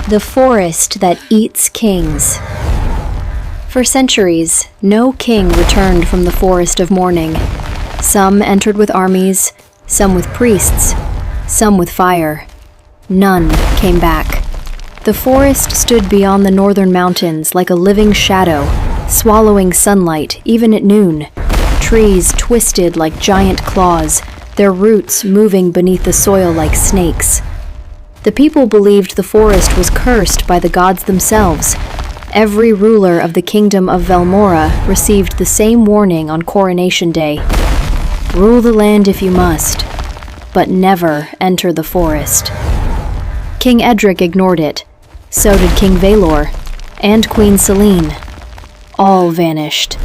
The forest that eats kings. For centuries, no king returned from the forest of mourning. Some entered with armies, some with priests, some with fire. None came back. The forest stood beyond the northern mountains like a living shadow, swallowing sunlight even at noon. Trees twisted like giant claws, their roots moving beneath the soil like snakes. The people believed the forest was cursed by the gods themselves. Every ruler of the kingdom of Velmora received the same warning on Coronation Day. Rule the land if you must, but never enter the forest. King Edric ignored it. So did King Valor and Queen Selene. All vanished.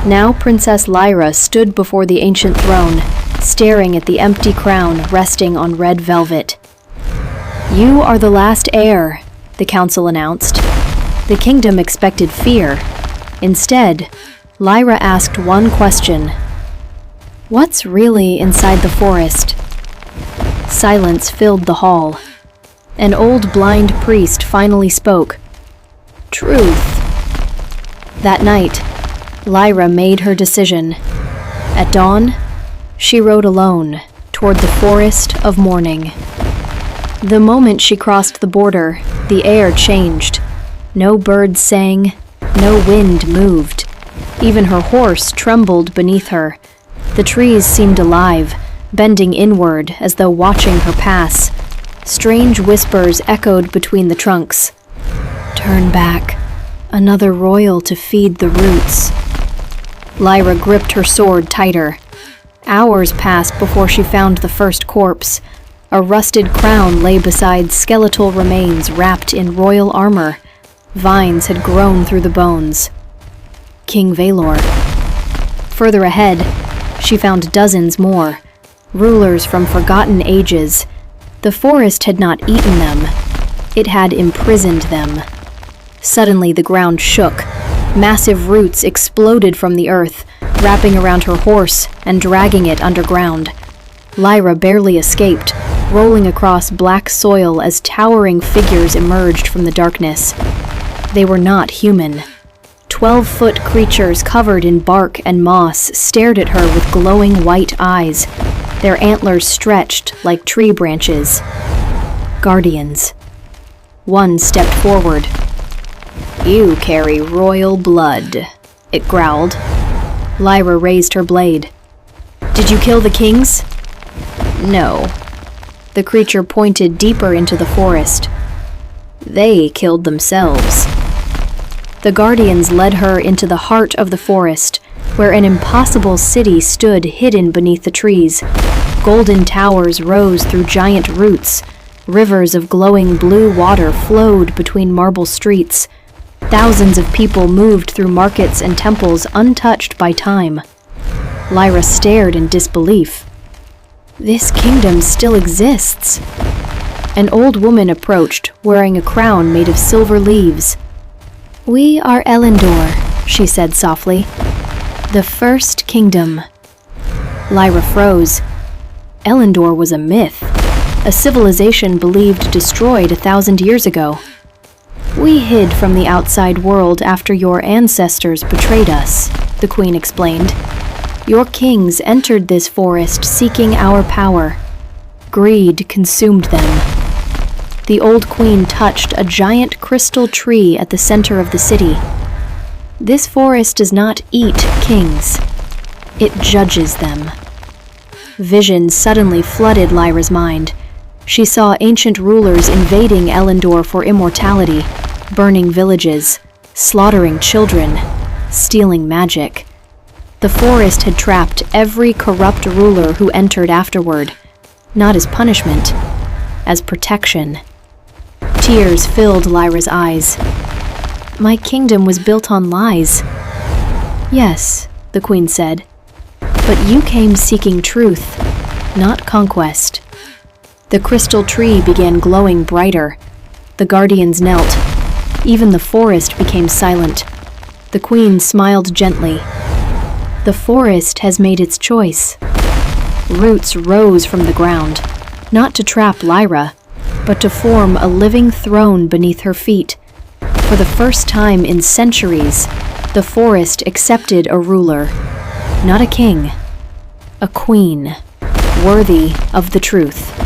Now Princess Lyra stood before the ancient throne, staring at the empty crown resting on red velvet. "You are the last heir," the council announced. The kingdom expected fear. Instead, Lyra asked one question. "What's really inside the forest?" Silence filled the hall. An old blind priest finally spoke. "Truth." That night, Lyra made her decision. At dawn, she rode alone toward the forest of mourning. The moment she crossed the border, the air changed. No birds sang, no wind moved. Even her horse trembled beneath her. The trees seemed alive, bending inward as though watching her pass. Strange whispers echoed between the trunks. "Turn back, another royal to feed the roots." Lyra gripped her sword tighter. Hours passed before she found the first corpse. A rusted crown lay beside skeletal remains wrapped in royal armor. Vines had grown through the bones. King Valor. Further ahead, she found dozens more, rulers from forgotten ages. The forest had not eaten them. It had imprisoned them. Suddenly the ground shook. Massive roots exploded from the earth, wrapping around her horse and dragging it underground. Lyra barely escaped, rolling across black soil as towering figures emerged from the darkness. They were not human. 12-foot creatures covered in bark and moss stared at her with glowing white eyes. Their antlers stretched like tree branches. Guardians. One stepped forward. "You carry royal blood," it growled. Lyra raised her blade. "Did you kill the kings?" "No." The creature pointed deeper into the forest. "They killed themselves." The guardians led her into the heart of the forest, where an impossible city stood hidden beneath the trees. Golden towers rose through giant roots. Rivers of glowing blue water flowed between marble streets. Thousands of people moved through markets and temples untouched by time. Lyra stared in disbelief. This kingdom still exists. An old woman approached, wearing a crown made of silver leaves. "We are Elendor," she said softly. "The first kingdom." Lyra froze. Elendor was a myth, a civilization believed destroyed 1,000 years ago. "We hid from the outside world after your ancestors betrayed us," the queen explained. "Your kings entered this forest seeking our power. Greed consumed them." The old queen touched a giant crystal tree at the center of the city. "This forest does not eat kings. It judges them." Visions suddenly flooded Lyra's mind. She saw ancient rulers invading Elendor for immortality, burning villages, slaughtering children, stealing magic. The forest had trapped every corrupt ruler who entered afterward, not as punishment, as protection. Tears filled Lyra's eyes. "My kingdom was built on lies." "Yes," the queen said, "but you came seeking truth, not conquest." The crystal tree began glowing brighter. The guardians knelt. Even the forest became silent. The queen smiled gently. "The forest has made its choice." Roots rose from the ground, not to trap Lyra, but to form a living throne beneath her feet. For the first time in centuries, the forest accepted a ruler, not a king, a queen, worthy of the truth.